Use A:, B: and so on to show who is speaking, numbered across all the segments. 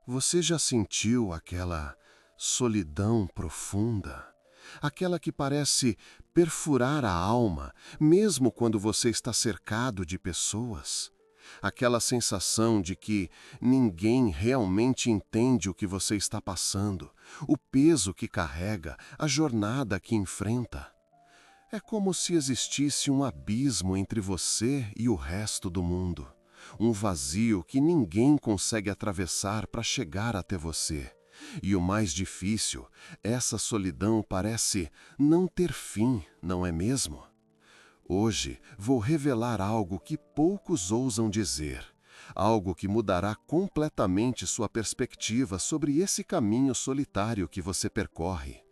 A: Você já sentiu aquela solidão profunda? Aquela que parece perfurar a alma, mesmo quando você está cercado de pessoas? Aquela sensação de que ninguém realmente entende o que você está passando, o peso que carrega, a jornada que enfrenta? É como se existisse um abismo entre você e o resto do mundo. Um vazio que ninguém consegue atravessar para chegar até você. E o mais difícil, essa solidão parece não ter fim, não é mesmo? Hoje vou revelar algo que poucos ousam dizer. Algo que mudará completamente sua perspectiva sobre esse caminho solitário que você percorre.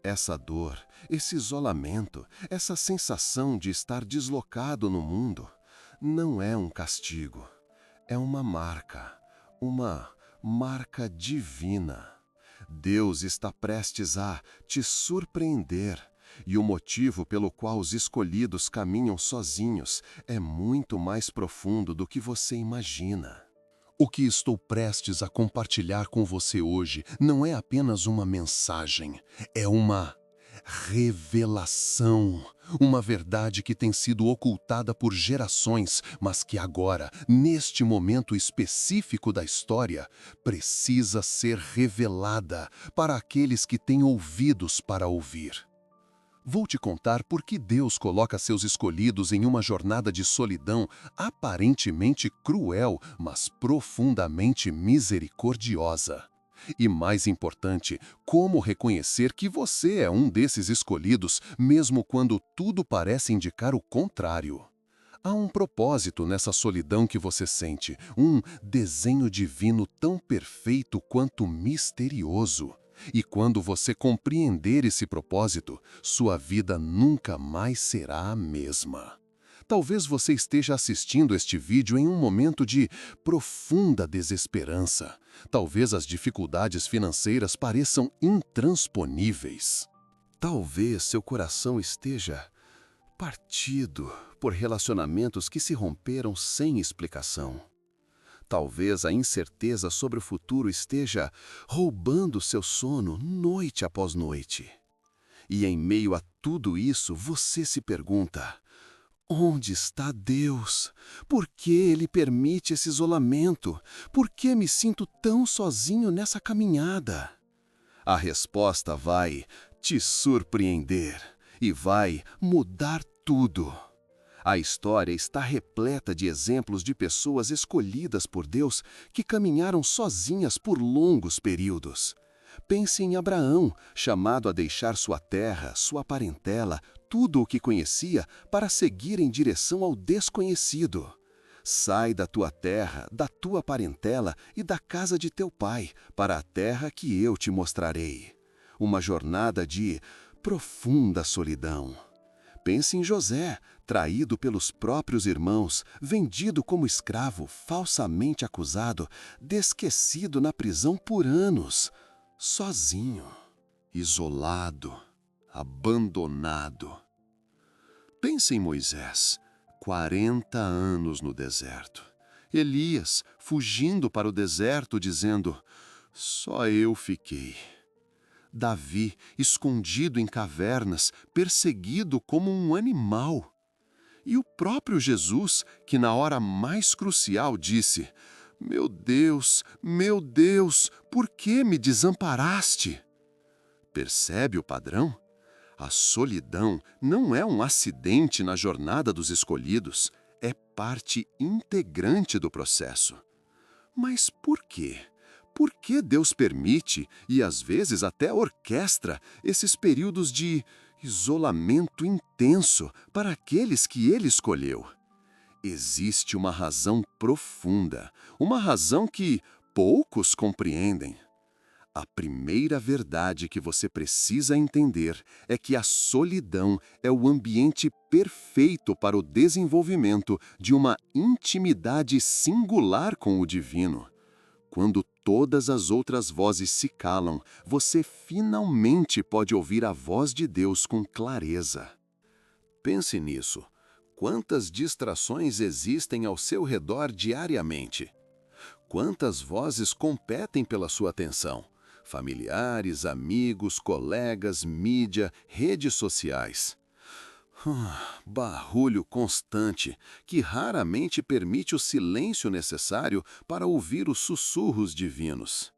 A: Essa dor, esse isolamento, essa sensação de estar deslocado no mundo, não é um castigo. É uma marca divina. Deus está prestes a te surpreender, e o motivo pelo qual os escolhidos caminham sozinhos é muito mais profundo do que você imagina. O que estou prestes a compartilhar com você hoje não é apenas uma mensagem, é uma revelação. Uma verdade que tem sido ocultada por gerações, mas que agora, neste momento específico da história, precisa ser revelada para aqueles que têm ouvidos para ouvir. Vou te contar por que Deus coloca seus escolhidos em uma jornada de solidão aparentemente cruel, mas profundamente misericordiosa. E mais importante, como reconhecer que você é um desses escolhidos, mesmo quando tudo parece indicar o contrário. Há um propósito nessa solidão que você sente, um desenho divino tão perfeito quanto misterioso. E quando você compreender esse propósito, sua vida nunca mais será a mesma. Talvez você esteja assistindo este vídeo em um momento de profunda desesperança. Talvez as dificuldades financeiras pareçam intransponíveis. Talvez seu coração esteja partido por relacionamentos que se romperam sem explicação. Talvez a incerteza sobre o futuro esteja roubando seu sono noite após noite. E em meio a tudo isso, você se pergunta: onde está Deus? Por que Ele permite esse isolamento? Por que me sinto tão sozinho nessa caminhada? A resposta vai te surpreender e vai mudar tudo. A história está repleta de exemplos de pessoas escolhidas por Deus que caminharam sozinhas por longos períodos. Pense em Abraão, chamado a deixar sua terra, sua parentela, tudo o que conhecia para seguir em direção ao desconhecido. Sai da tua terra, da tua parentela e da casa de teu pai, para a terra que eu te mostrarei. Uma jornada de profunda solidão. Pense em José, traído pelos próprios irmãos, vendido como escravo, falsamente acusado, desquecido na prisão por anos, sozinho, isolado, abandonado. Pense em Moisés, 40 anos no deserto. Elias, fugindo para o deserto, dizendo: só eu fiquei. Davi, escondido em cavernas, perseguido como um animal. E o próprio Jesus, que na hora mais crucial disse: meu Deus, por que me desamparaste? Percebe o padrão? A solidão não é um acidente na jornada dos escolhidos, é parte integrante do processo. Mas por quê? Por que Deus permite, e às vezes até orquestra, esses períodos de isolamento intenso para aqueles que Ele escolheu? Existe uma razão profunda, uma razão que poucos compreendem. A primeira verdade que você precisa entender é que a solidão é o ambiente perfeito para o desenvolvimento de uma intimidade singular com o divino. Quando todas as outras vozes se calam, você finalmente pode ouvir a voz de Deus com clareza. Pense nisso. Quantas distrações existem ao seu redor diariamente? Quantas vozes competem pela sua atenção? Familiares, amigos, colegas, mídia, redes sociais. Barulho constante, que raramente permite o silêncio necessário para ouvir os sussurros divinos.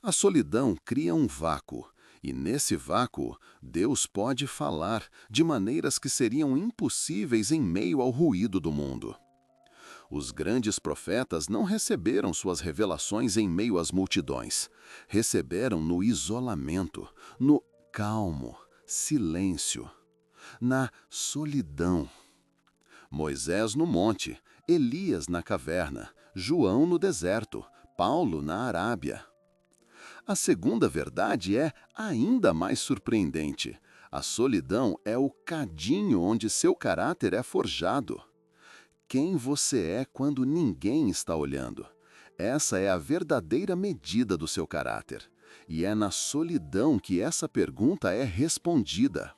A: A solidão cria um vácuo, e nesse vácuo, Deus pode falar de maneiras que seriam impossíveis em meio ao ruído do mundo. Os grandes profetas não receberam suas revelações em meio às multidões. Receberam no isolamento, no calmo, silêncio, na solidão. Moisés no monte, Elias na caverna, João no deserto, Paulo na Arábia. A segunda verdade é ainda mais surpreendente. A solidão é o cadinho onde seu caráter é forjado. Quem você é quando ninguém está olhando? Essa é a verdadeira medida do seu caráter. E é na solidão que essa pergunta é respondida.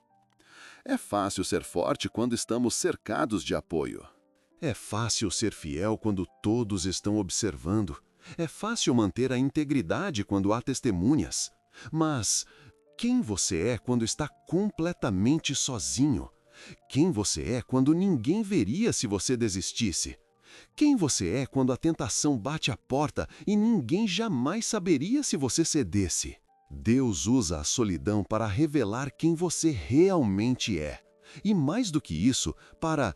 A: É fácil ser forte quando estamos cercados de apoio. É fácil ser fiel quando todos estão observando. É fácil manter a integridade quando há testemunhas. Mas quem você é quando está completamente sozinho? Quem você é quando ninguém veria se você desistisse? Quem você é quando a tentação bate à porta e ninguém jamais saberia se você cedesse? Deus usa a solidão para revelar quem você realmente é. E mais do que isso, para,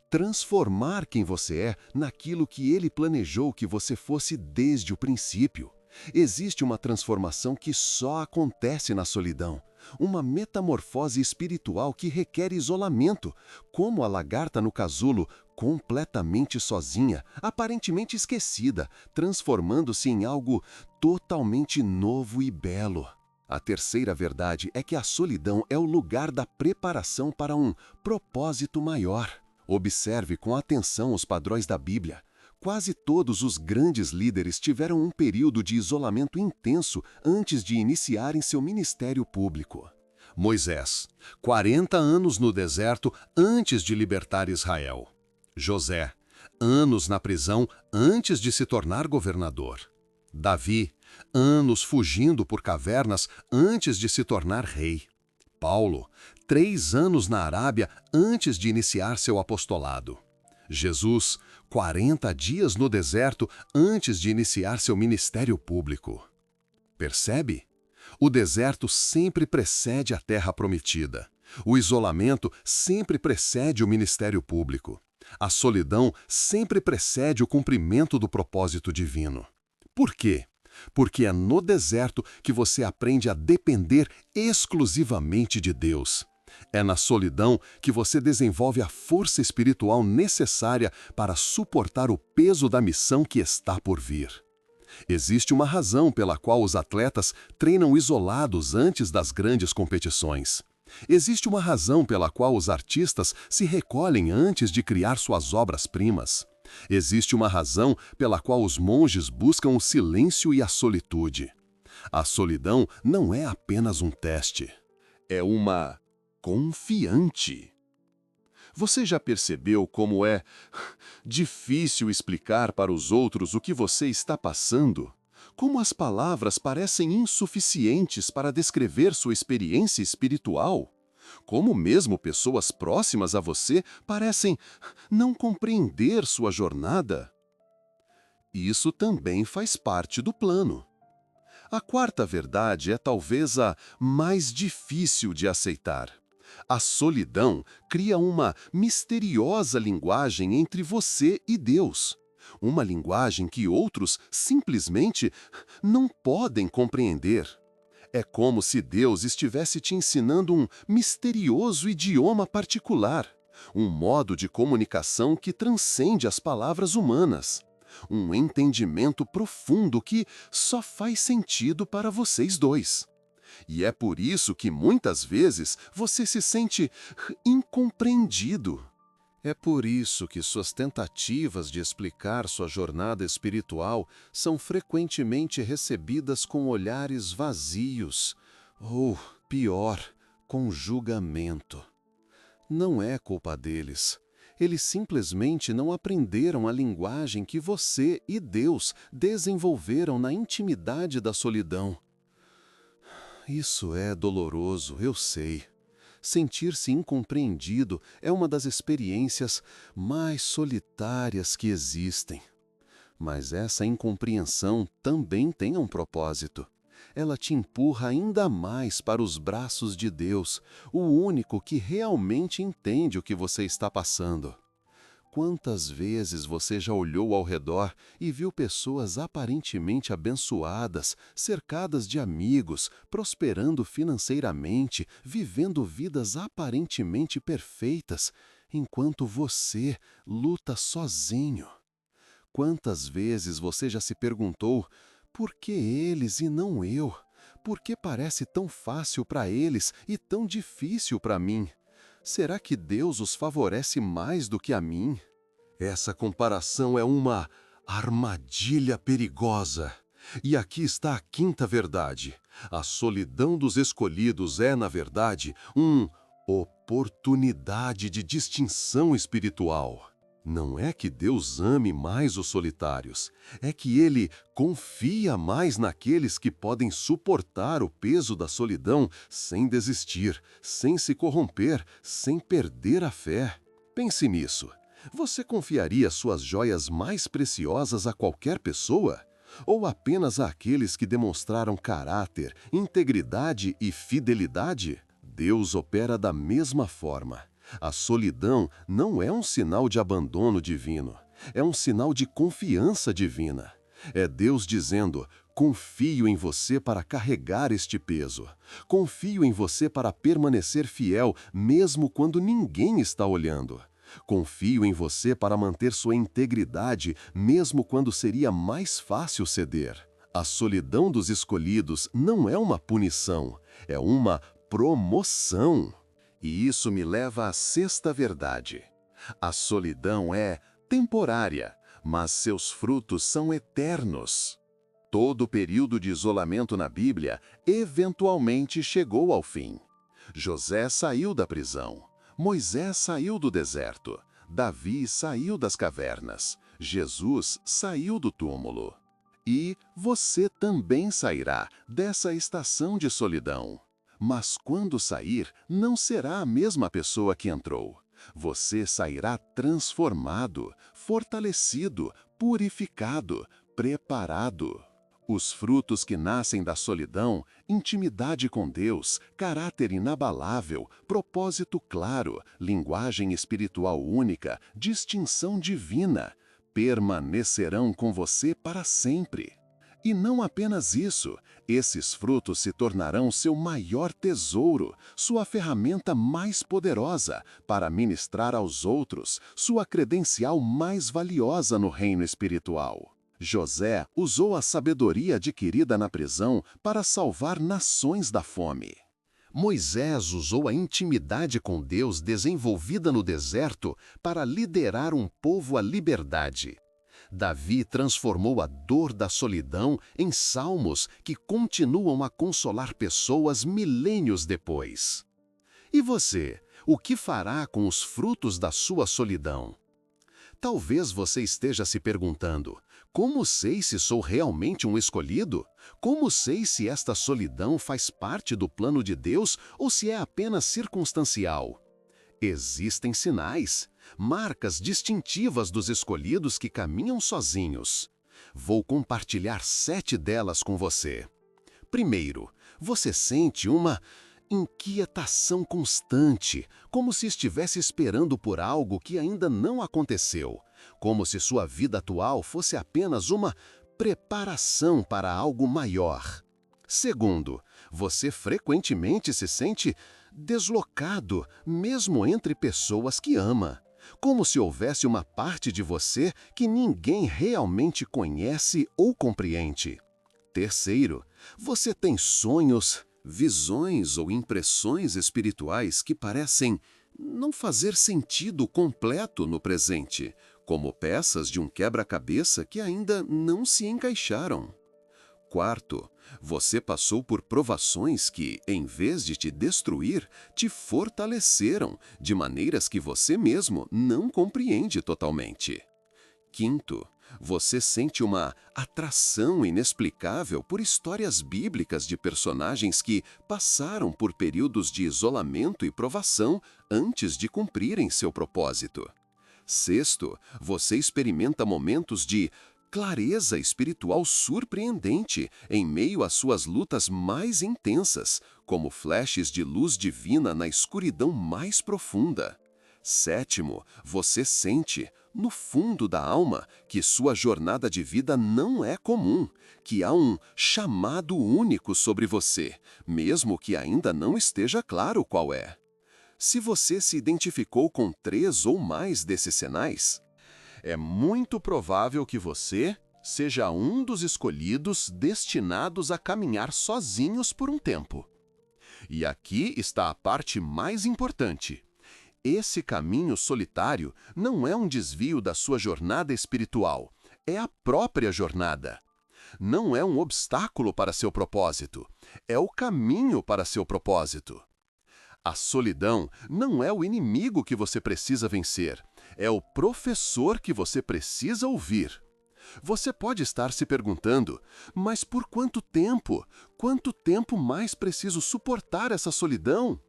A: transformar quem você é naquilo que Ele planejou que você fosse desde o princípio. Existe uma transformação que só acontece na solidão. Uma metamorfose espiritual que requer isolamento, como a lagarta no casulo, completamente sozinha, aparentemente esquecida, transformando-se em algo totalmente novo e belo. A terceira verdade é que a solidão é o lugar da preparação para um propósito maior. Observe com atenção os padrões da Bíblia. Quase todos os grandes líderes tiveram um período de isolamento intenso antes de iniciarem seu ministério público. Moisés, 40 anos no deserto antes de libertar Israel. José, anos na prisão antes de se tornar governador. Davi, anos fugindo por cavernas antes de se tornar rei. Paulo, 3 anos na Arábia antes de iniciar seu apostolado. Jesus, 40 dias no deserto antes de iniciar seu ministério público. Percebe? O deserto sempre precede a terra prometida. O isolamento sempre precede o ministério público. A solidão sempre precede o cumprimento do propósito divino. Por quê? Porque é no deserto que você aprende a depender exclusivamente de Deus. É na solidão que você desenvolve a força espiritual necessária para suportar o peso da missão que está por vir. Existe uma razão pela qual os atletas treinam isolados antes das grandes competições. Existe uma razão pela qual os artistas se recolhem antes de criar suas obras-primas. Existe uma razão pela qual os monges buscam o silêncio e a solitude. A solidão não é apenas um teste. É uma confiante. Você já percebeu como é difícil explicar para os outros o que você está passando? Como as palavras parecem insuficientes para descrever sua experiência espiritual? Como mesmo pessoas próximas a você parecem não compreender sua jornada? Isso também faz parte do plano. A quarta verdade é talvez a mais difícil de aceitar. A solidão cria uma misteriosa linguagem entre você e Deus. Uma linguagem que outros simplesmente não podem compreender. É como se Deus estivesse te ensinando um misterioso idioma particular, um modo de comunicação que transcende as palavras humanas. Um entendimento profundo que só faz sentido para vocês dois. E é por isso que muitas vezes você se sente incompreendido. É por isso que suas tentativas de explicar sua jornada espiritual são frequentemente recebidas com olhares vazios, ou, pior, com julgamento. Não é culpa deles. Eles simplesmente não aprenderam a linguagem que você e Deus desenvolveram na intimidade da solidão. Isso é doloroso, eu sei. Sentir-se incompreendido é uma das experiências mais solitárias que existem. Mas essa incompreensão também tem um propósito. Ela te empurra ainda mais para os braços de Deus, o único que realmente entende o que você está passando. Quantas vezes você já olhou ao redor e viu pessoas aparentemente abençoadas, cercadas de amigos, prosperando financeiramente, vivendo vidas aparentemente perfeitas, enquanto você luta sozinho? Quantas vezes você já se perguntou: por que eles e não eu? Por que parece tão fácil para eles e tão difícil para mim? Será que Deus os favorece mais do que a mim? Essa comparação é uma armadilha perigosa. E aqui está a quinta verdade. A solidão dos escolhidos é, na verdade, uma oportunidade de distinção espiritual. Não é que Deus ame mais os solitários, é que Ele confia mais naqueles que podem suportar o peso da solidão sem desistir, sem se corromper, sem perder a fé. Pense nisso. Você confiaria suas joias mais preciosas a qualquer pessoa? Ou apenas àqueles que demonstraram caráter, integridade e fidelidade? Deus opera da mesma forma. A solidão não é um sinal de abandono divino, é um sinal de confiança divina. É Deus dizendo: confio em você para carregar este peso. Confio em você para permanecer fiel mesmo quando ninguém está olhando. Confio em você para manter sua integridade mesmo quando seria mais fácil ceder. A solidão dos escolhidos não é uma punição, é uma promoção. E isso me leva à sexta verdade. A solidão é temporária, mas seus frutos são eternos. Todo período de isolamento na Bíblia eventualmente chegou ao fim. José saiu da prisão, Moisés saiu do deserto, Davi saiu das cavernas, Jesus saiu do túmulo. E você também sairá dessa estação de solidão. Mas quando sair, não será a mesma pessoa que entrou. Você sairá transformado, fortalecido, purificado, preparado. Os frutos que nascem da solidão, intimidade com Deus, caráter inabalável, propósito claro, linguagem espiritual única, distinção divina, permanecerão com você para sempre. E não apenas isso, esses frutos se tornarão seu maior tesouro, sua ferramenta mais poderosa para ministrar aos outros, sua credencial mais valiosa no reino espiritual. José usou a sabedoria adquirida na prisão para salvar nações da fome. Moisés usou a intimidade com Deus desenvolvida no deserto para liderar um povo à liberdade. Davi transformou a dor da solidão em salmos que continuam a consolar pessoas milênios depois. E você, o que fará com os frutos da sua solidão? Talvez você esteja se perguntando: como sei se sou realmente um escolhido? Como sei se esta solidão faz parte do plano de Deus ou se é apenas circunstancial? Existem sinais, marcas distintivas dos escolhidos que caminham sozinhos. Vou compartilhar 7 delas com você. Primeiro, você sente uma inquietação constante, como se estivesse esperando por algo que ainda não aconteceu, como se sua vida atual fosse apenas uma preparação para algo maior. Segundo, você frequentemente se sente deslocado, mesmo entre pessoas que ama, como se houvesse uma parte de você que ninguém realmente conhece ou compreende. Terceiro, você tem sonhos, visões ou impressões espirituais que parecem não fazer sentido completo no presente, como peças de um quebra-cabeça que ainda não se encaixaram. Quarto, você passou por provações que, em vez de te destruir, te fortaleceram de maneiras que você mesmo não compreende totalmente. Quinto, você sente uma atração inexplicável por histórias bíblicas de personagens que passaram por períodos de isolamento e provação antes de cumprirem seu propósito. Sexto, você experimenta momentos de clareza espiritual surpreendente em meio às suas lutas mais intensas, como flashes de luz divina na escuridão mais profunda. Sétimo, você sente, no fundo da alma, que sua jornada de vida não é comum, que há um chamado único sobre você, mesmo que ainda não esteja claro qual é. Se você se identificou com 3 ou mais desses sinais, é muito provável que você seja um dos escolhidos destinados a caminhar sozinhos por um tempo. E aqui está a parte mais importante. Esse caminho solitário não é um desvio da sua jornada espiritual, é a própria jornada. Não é um obstáculo para seu propósito, é o caminho para seu propósito. A solidão não é o inimigo que você precisa vencer, é o professor que você precisa ouvir. Você pode estar se perguntando, mas por quanto tempo? Quanto tempo mais preciso suportar essa solidão?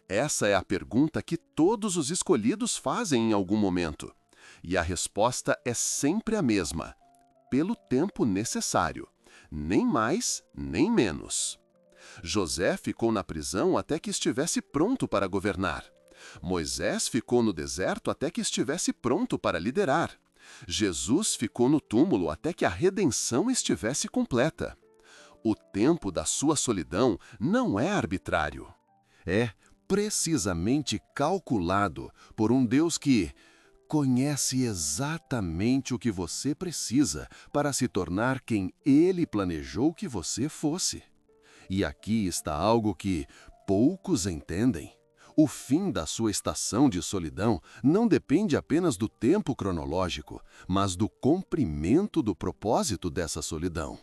A: Essa é a pergunta que todos os escolhidos fazem em algum momento. E a resposta é sempre a mesma: pelo tempo necessário, nem mais, nem menos. José ficou na prisão até que estivesse pronto para governar. Moisés ficou no deserto até que estivesse pronto para liderar. Jesus ficou no túmulo até que a redenção estivesse completa. O tempo da sua solidão não é arbitrário. É precisamente calculado por um Deus que conhece exatamente o que você precisa para se tornar quem Ele planejou que você fosse. E aqui está algo que poucos entendem. O fim da sua estação de solidão não depende apenas do tempo cronológico, mas do comprimento do propósito dessa solidão.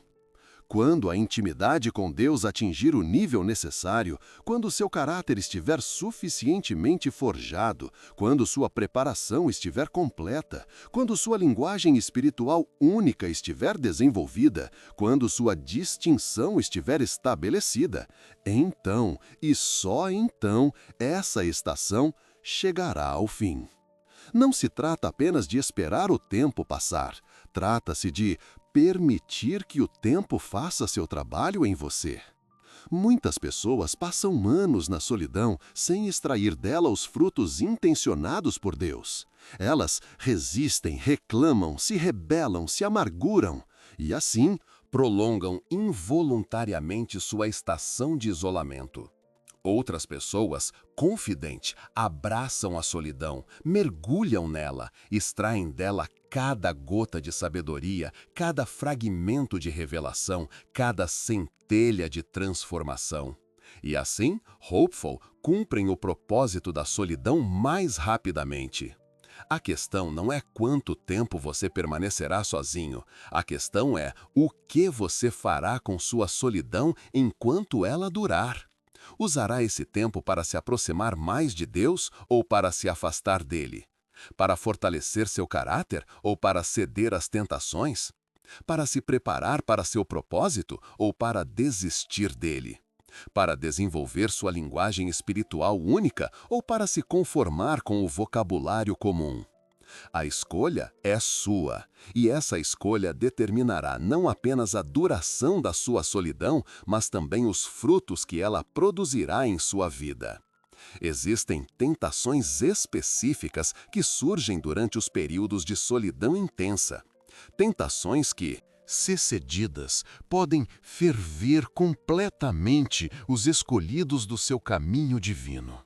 A: Quando a intimidade com Deus atingir o nível necessário, quando seu caráter estiver suficientemente forjado, quando sua preparação estiver completa, quando sua linguagem espiritual única estiver desenvolvida, quando sua distinção estiver estabelecida, então, e só então, essa estação chegará ao fim. Não se trata apenas de esperar o tempo passar, trata-se de permitir que o tempo faça seu trabalho em você. Muitas pessoas passam anos na solidão sem extrair dela os frutos intencionados por Deus. Elas resistem, reclamam, se rebelam, se amarguram e, assim, prolongam involuntariamente sua estação de isolamento. Outras pessoas, confidente, abraçam a solidão, mergulham nela, extraem dela cada gota de sabedoria, cada fragmento de revelação, cada centelha de transformação. E assim, hopeful, cumprem o propósito da solidão mais rapidamente. A questão não é quanto tempo você permanecerá sozinho. A questão é o que você fará com sua solidão enquanto ela durar. Usará esse tempo para se aproximar mais de Deus ou para se afastar dele? Para fortalecer seu caráter ou para ceder às tentações? Para se preparar para seu propósito ou para desistir dele? Para desenvolver sua linguagem espiritual única ou para se conformar com o vocabulário comum? A escolha é sua, e essa escolha determinará não apenas a duração da sua solidão, mas também os frutos que ela produzirá em sua vida. Existem tentações específicas que surgem durante os períodos de solidão intensa. Tentações que, se cedidas, podem ferver completamente os escolhidos do seu caminho divino.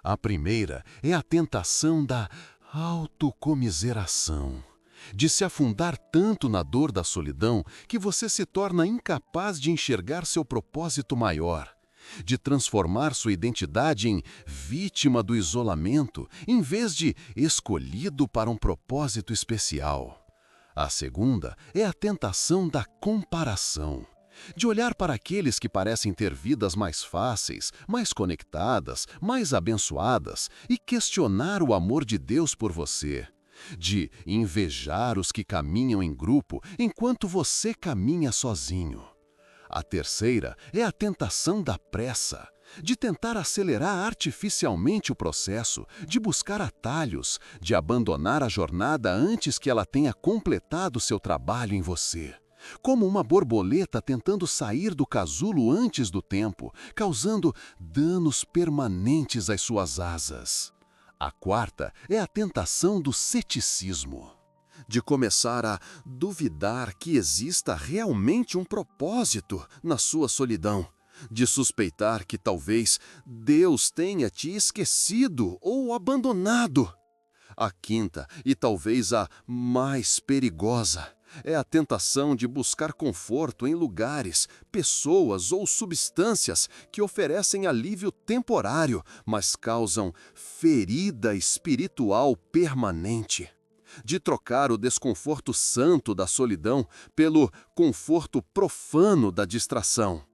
A: A primeira é a tentação da autocomiseração, de se afundar tanto na dor da solidão que você se torna incapaz de enxergar seu propósito maior, de transformar sua identidade em vítima do isolamento, em vez de escolhido para um propósito especial. A segunda é a tentação da comparação, De olhar para aqueles que parecem ter vidas mais fáceis, mais conectadas, mais abençoadas e questionar o amor de Deus por você. De invejar os que caminham em grupo enquanto você caminha sozinho. A terceira é a tentação da pressa, de tentar acelerar artificialmente o processo, de buscar atalhos, de abandonar a jornada antes que ela tenha completado seu trabalho em você. Como uma borboleta tentando sair do casulo antes do tempo, causando danos permanentes às suas asas. A quarta é a tentação do ceticismo, de começar a duvidar que exista realmente um propósito na sua solidão, de suspeitar que talvez Deus tenha te esquecido ou abandonado. A quinta, e talvez a mais perigosa, é a tentação de buscar conforto em lugares, pessoas ou substâncias que oferecem alívio temporário, mas causam ferida espiritual permanente. De trocar o desconforto santo da solidão pelo conforto profano da distração.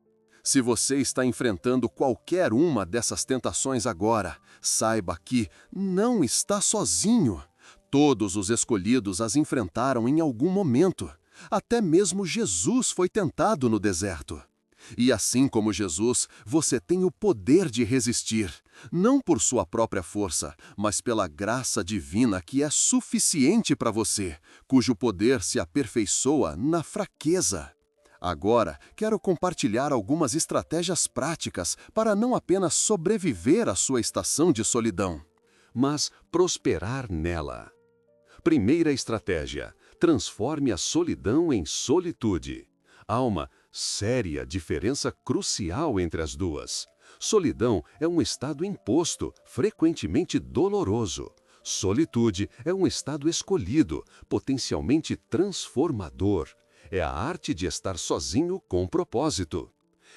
A: Se você está enfrentando qualquer uma dessas tentações agora, saiba que não está sozinho. Todos os escolhidos as enfrentaram em algum momento. Até mesmo Jesus foi tentado no deserto. E assim como Jesus, você tem o poder de resistir, não por sua própria força, mas pela graça divina que é suficiente para você, cujo poder se aperfeiçoa na fraqueza. Agora, quero compartilhar algumas estratégias práticas para não apenas sobreviver à sua estação de solidão, mas prosperar nela. Primeira estratégia: transforme a solidão em solitude. Há uma séria diferença crucial entre as duas. Solidão é um estado imposto, frequentemente doloroso. Solitude é um estado escolhido, potencialmente transformador. É a arte de estar sozinho com propósito.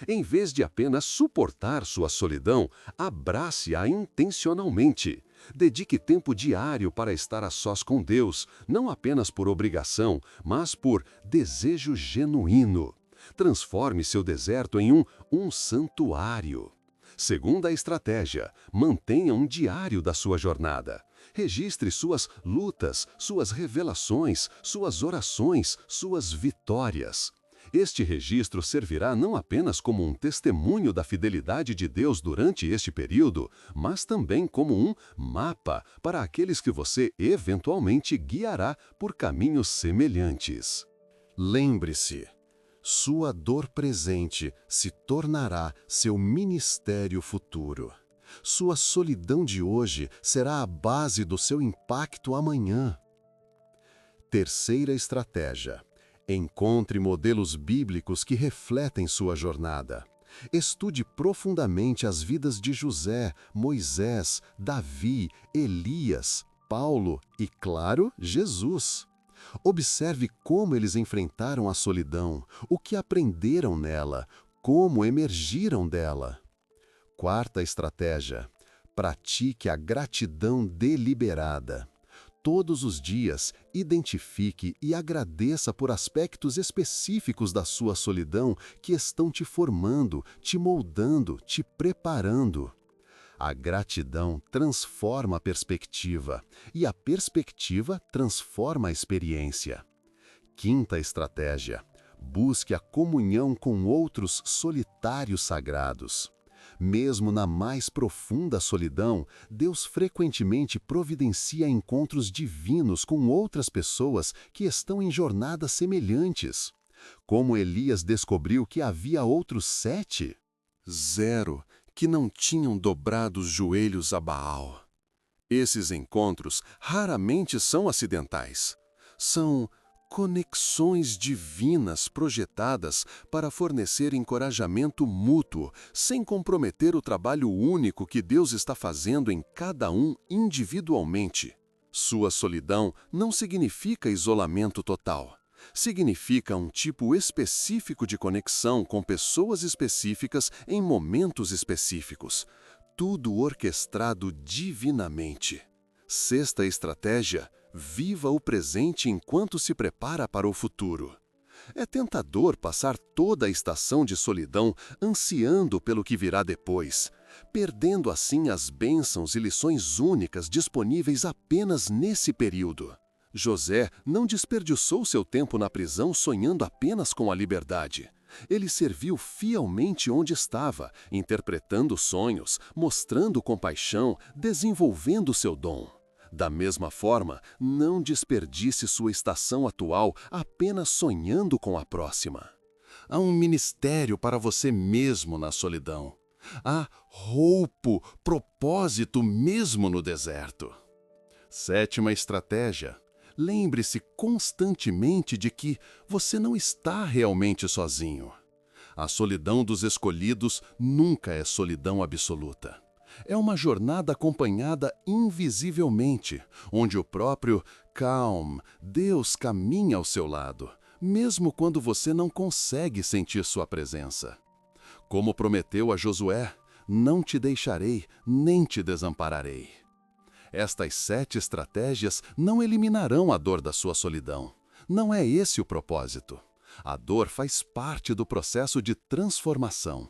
A: Em vez de apenas suportar sua solidão, abrace-a intencionalmente. Dedique tempo diário para estar a sós com Deus, não apenas por obrigação, mas por desejo genuíno. Transforme seu deserto em um santuário. Segunda estratégia: mantenha um diário da sua jornada. Registre suas lutas, suas revelações, suas orações, suas vitórias. Este registro servirá não apenas como um testemunho da fidelidade de Deus durante este período, mas também como um mapa para aqueles que você eventualmente guiará por caminhos semelhantes. Lembre-se, sua dor presente se tornará seu ministério futuro. Sua solidão de hoje será a base do seu impacto amanhã. Terceira estratégia: encontre modelos bíblicos que refletem sua jornada. Estude profundamente as vidas de José, Moisés, Davi, Elias, Paulo e, claro, Jesus. Observe como eles enfrentaram a solidão, o que aprenderam nela, como emergiram dela. Quarta estratégia: pratique a gratidão deliberada. Todos os dias, identifique e agradeça por aspectos específicos da sua solidão que estão te formando, te moldando, te preparando. A gratidão transforma a perspectiva, e a perspectiva transforma a experiência. Quinta estratégia: busque a comunhão com outros solitários sagrados. Mesmo na mais profunda solidão, Deus frequentemente providencia encontros divinos com outras pessoas que estão em jornadas semelhantes. Como Elias descobriu que havia outros 7? 0 que não tinham dobrado os joelhos a Baal. Esses encontros raramente são acidentais. São conexões divinas projetadas para fornecer encorajamento mútuo, sem comprometer o trabalho único que Deus está fazendo em cada um individualmente. Sua solidão não significa isolamento total. Significa um tipo específico de conexão com pessoas específicas em momentos específicos. Tudo orquestrado divinamente. Sexta estratégia: viva o presente enquanto se prepara para o futuro. É tentador passar toda a estação de solidão ansiando pelo que virá depois, perdendo assim as bênçãos e lições únicas disponíveis apenas nesse período. José não desperdiçou seu tempo na prisão sonhando apenas com a liberdade. Ele serviu fielmente onde estava, interpretando sonhos, mostrando compaixão, desenvolvendo seu dom. Da mesma forma, não desperdice sua estação atual apenas sonhando com a próxima. Há um ministério para você mesmo na solidão. Há roupo, propósito mesmo no deserto. Sétima estratégia. Lembre-se constantemente de que você não está realmente sozinho. A solidão dos escolhidos nunca é solidão absoluta. É uma jornada acompanhada invisivelmente, onde o próprio Deus caminha ao seu lado, mesmo quando você não consegue sentir sua presença. Como prometeu a Josué, não te deixarei, nem te desampararei. Estas 7 estratégias não eliminarão a dor da sua solidão. Não é esse o propósito. A dor faz parte do processo de transformação.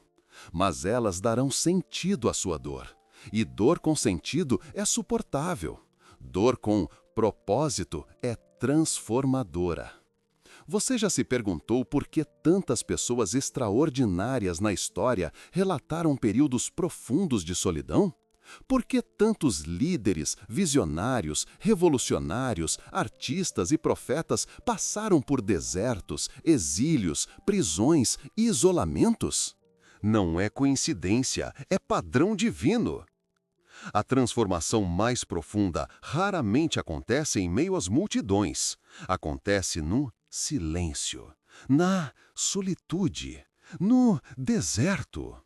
A: Mas elas darão sentido à sua dor. E dor com sentido é suportável. Dor com propósito é transformadora. Você já se perguntou por que tantas pessoas extraordinárias na história relataram períodos profundos de solidão? Por que tantos líderes, visionários, revolucionários, artistas e profetas passaram por desertos, exílios, prisões e isolamentos? Não é coincidência, é padrão divino. A transformação mais profunda raramente acontece em meio às multidões. Acontece no silêncio, na solitude, no deserto.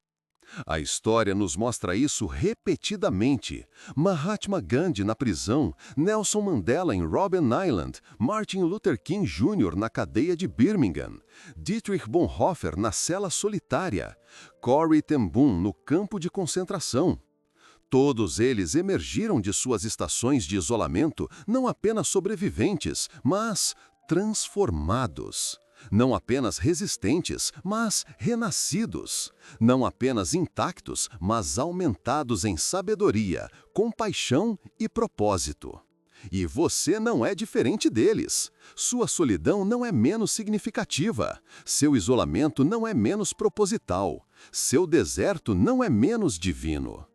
A: A história nos mostra isso repetidamente. Mahatma Gandhi na prisão, Nelson Mandela em Robben Island, Martin Luther King Jr. na cadeia de Birmingham, Dietrich Bonhoeffer na cela solitária, Corrie ten Boom no campo de concentração. Todos eles emergiram de suas estações de isolamento não apenas sobreviventes, mas transformados. Não apenas resistentes, mas renascidos. Não apenas intactos, mas aumentados em sabedoria, compaixão e propósito. E você não é diferente deles. Sua solidão não é menos significativa. Seu isolamento não é menos proposital. Seu deserto não é menos divino.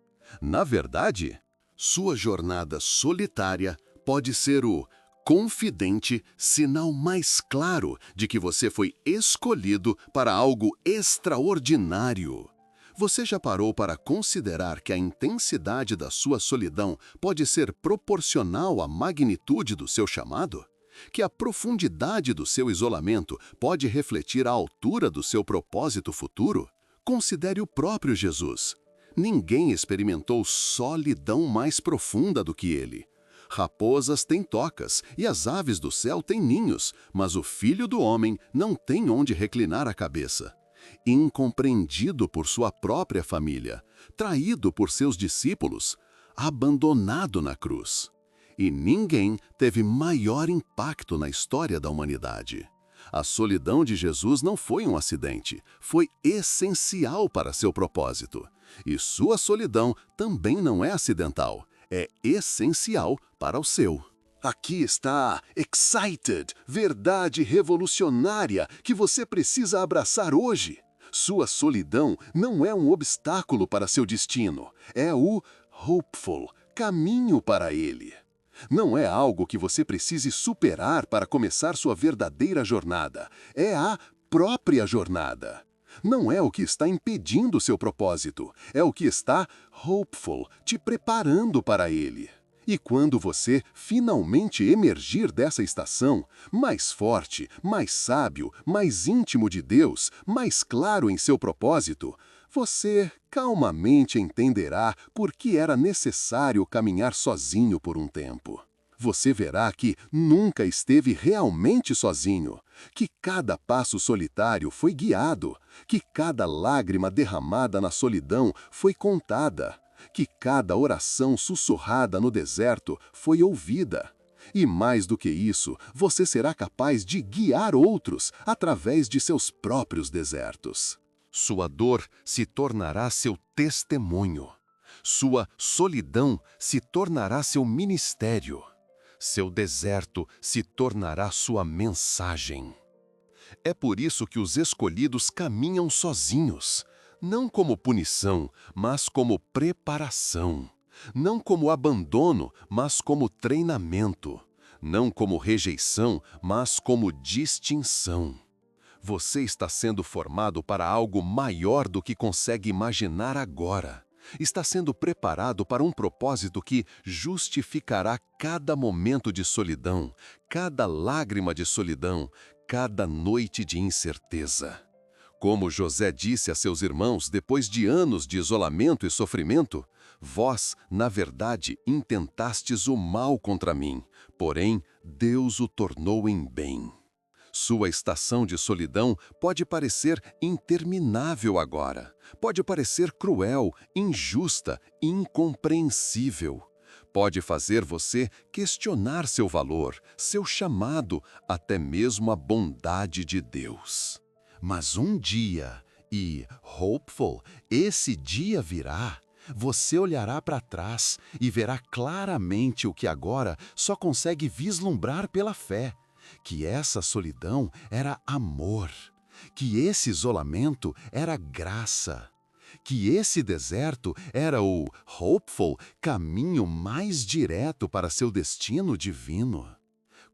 A: Na verdade, sua jornada solitária pode ser o confidente sinal mais claro de que você foi escolhido para algo extraordinário. Você já parou para considerar que a intensidade da sua solidão pode ser proporcional à magnitude do seu chamado? Que a profundidade do seu isolamento pode refletir a altura do seu propósito futuro? Considere o próprio Jesus. Ninguém experimentou solidão mais profunda do que ele. Raposas têm tocas e as aves do céu têm ninhos, mas o Filho do Homem não tem onde reclinar a cabeça. Incompreendido por sua própria família, traído por seus discípulos, abandonado na cruz. E ninguém teve maior impacto na história da humanidade. A solidão de Jesus não foi um acidente, foi essencial para seu propósito. E sua solidão também não é acidental. É essencial para o seu. Aqui está Excited, verdade revolucionária que você precisa abraçar hoje. Sua solidão não é um obstáculo para seu destino, é o Hopeful, caminho para ele. Não é algo que você precise superar para começar sua verdadeira jornada, é a própria jornada. Não é o que está impedindo seu propósito, é o que está hopeful, te preparando para ele. E quando você finalmente emergir dessa estação, mais forte, mais sábio, mais íntimo de Deus, mais claro em seu propósito, você calmamente entenderá por que era necessário caminhar sozinho por um tempo. Você verá que nunca esteve realmente sozinho, que cada passo solitário foi guiado, que cada lágrima derramada na solidão foi contada, que cada oração sussurrada no deserto foi ouvida, E mais do que isso, você será capaz de guiar outros através de seus próprios desertos. Sua dor se tornará seu testemunho. Sua solidão se tornará seu ministério. Seu deserto se tornará sua mensagem. É por isso que os escolhidos caminham sozinhos, não como punição, mas como preparação. Não como abandono, mas como treinamento. Não como rejeição, mas como distinção. Você está sendo formado para algo maior do que consegue imaginar agora. Está sendo preparado para um propósito que justificará cada momento de solidão, cada lágrima de solidão, cada noite de incerteza. Como José disse a seus irmãos depois de anos de isolamento e sofrimento, vós, na verdade, intentastes o mal contra mim, porém, Deus o tornou em bem. Sua estação de solidão pode parecer interminável agora. Pode parecer cruel, injusta, incompreensível. Pode fazer você questionar seu valor, seu chamado, até mesmo a bondade de Deus. Mas um dia, e hopeful, esse dia virá, você olhará para trás e verá claramente o que agora só consegue vislumbrar pela fé. Que essa solidão era amor, que esse isolamento era graça, que esse deserto era o hopeful caminho mais direto para seu destino divino.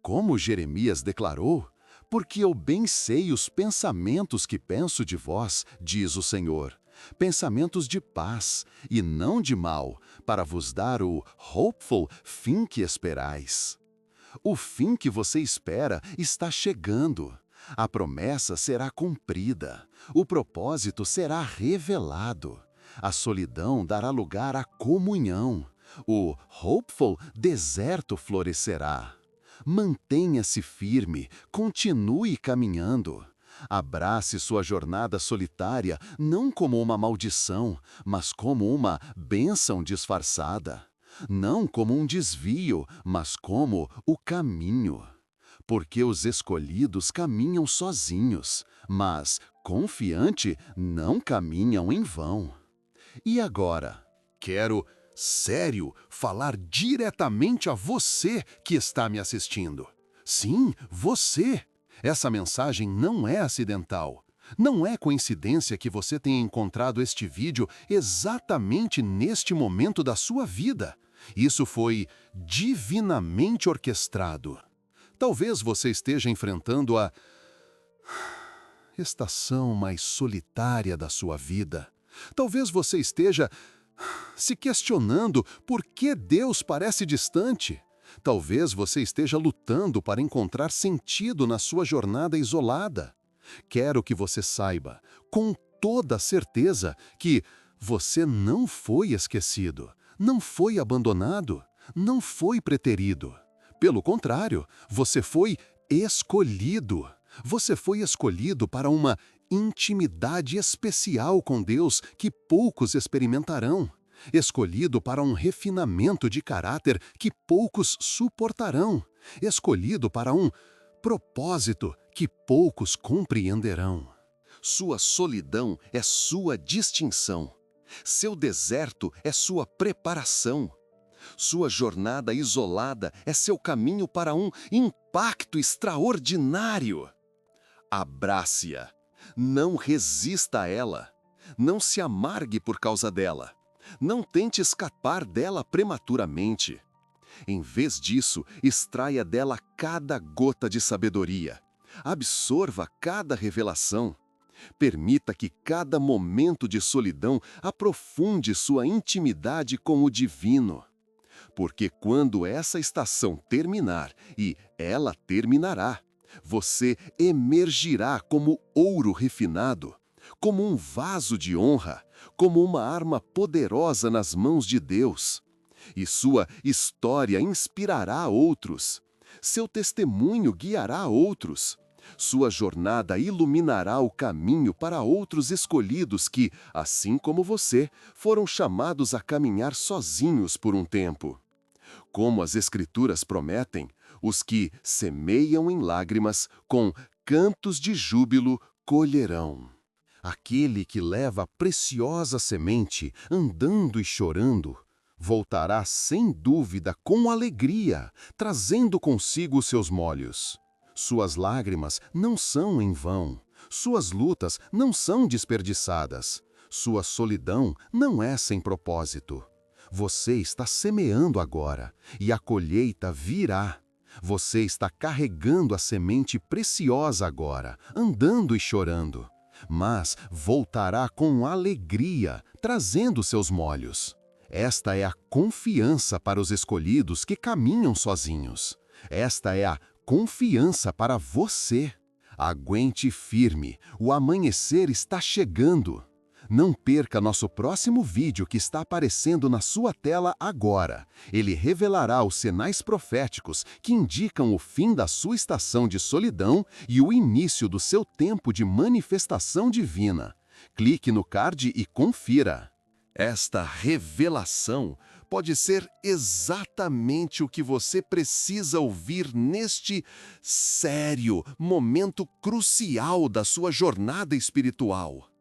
A: Como Jeremias declarou, porque eu bem sei os pensamentos que penso de vós, diz o Senhor, pensamentos de paz e não de mal, para vos dar o hopeful fim que esperais. O fim que você espera está chegando. A promessa será cumprida. O propósito será revelado. A solidão dará lugar à comunhão. O hopeful deserto florescerá. Mantenha-se firme, continue caminhando. Abrace sua jornada solitária não como uma maldição, mas como uma bênção disfarçada. Não como um desvio, mas como o caminho. Porque os escolhidos caminham sozinhos, mas, confiante, não caminham em vão. E agora? Quero, sério, falar diretamente a você que está me assistindo. Sim, você! Essa mensagem não é acidental. Não é coincidência que você tenha encontrado este vídeo exatamente neste momento da sua vida. Isso foi divinamente orquestrado. Talvez você esteja enfrentando a estação mais solitária da sua vida. Talvez você esteja se questionando por que Deus parece distante. Talvez você esteja lutando para encontrar sentido na sua jornada isolada. Quero que você saiba, com toda certeza, que você não foi esquecido, não foi abandonado, não foi preterido. Pelo contrário, você foi escolhido. Você foi escolhido para uma intimidade especial com Deus que poucos experimentarão. Escolhido para um refinamento de caráter que poucos suportarão. Escolhido para um propósito que poucos compreenderão. Sua solidão é sua distinção. Seu deserto é sua preparação. Sua jornada isolada é seu caminho para um impacto extraordinário. Abrace-a. Não resista a ela. Não se amargue por causa dela. Não tente escapar dela prematuramente. Em vez disso, extraia dela cada gota de sabedoria. Absorva cada revelação. Permita que cada momento de solidão aprofunde sua intimidade com o divino. Porque quando essa estação terminar, e ela terminará, você emergirá como ouro refinado, como um vaso de honra, como uma arma poderosa nas mãos de Deus. E sua história inspirará outros. Seu testemunho guiará outros. Sua jornada iluminará o caminho para outros escolhidos que, assim como você, foram chamados a caminhar sozinhos por um tempo. Como as Escrituras prometem, Os que semeiam em lágrimas, com cantos de júbilo colherão. Aquele que leva a preciosa semente, andando e chorando, voltará sem dúvida com alegria, trazendo consigo os seus molhos. Suas lágrimas não são em vão, suas lutas não são desperdiçadas, sua solidão não é sem propósito. Você está semeando agora, e a colheita virá. Você está carregando a semente preciosa agora, andando e chorando, mas voltará com alegria, trazendo seus molhos. Esta é a confiança para os escolhidos que caminham sozinhos. Esta é a confiança para você. Aguente firme, o amanhecer está chegando. Não perca nosso próximo vídeo que está aparecendo na sua tela agora. Ele revelará os sinais proféticos que indicam o fim da sua estação de solidão e o início do seu tempo de manifestação divina. Clique no card e confira. Esta revelação pode ser exatamente o que você precisa ouvir neste sério momento crucial da sua jornada espiritual.